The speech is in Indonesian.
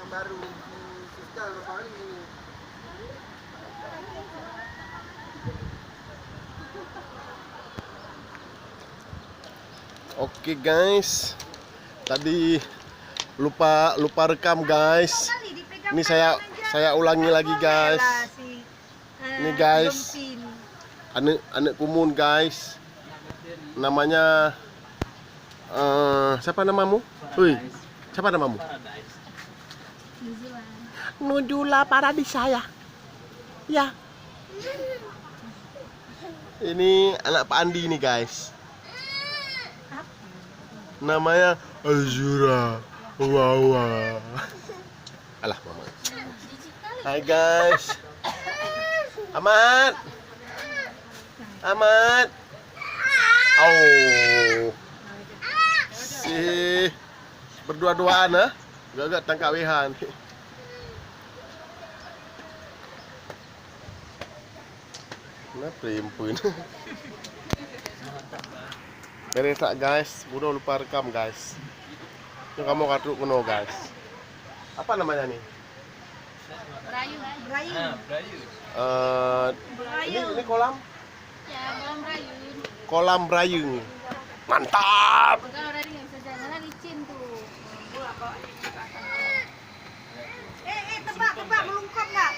baru Siska berapa kali ini. Oke guys, tadi lupa rekam guys. Ini saya ulangi lagi guys. Ini guys, anak kumun guys. Namanya siapa namamu? Woi, siapa namamu? Nujula Paradis saya. Ya. Ini anak Pak Andi nih guys. Namanya Azura. Wow. Alah mama. Hai guys. Amat. Oh. Si berdua-duaan ah. Gak tangkap wehan. Nah, primpun. Beresak guys, udah lupa rekam guys. Itu kamu kartu kuno guys. Apa namanya nih? Brayu. Ini kolam? Ya, kolam Brayu. Kolam Brayu. Mantap. Kalau dari nggak bisa jalan licin tuh. Tebak melungkop nggak?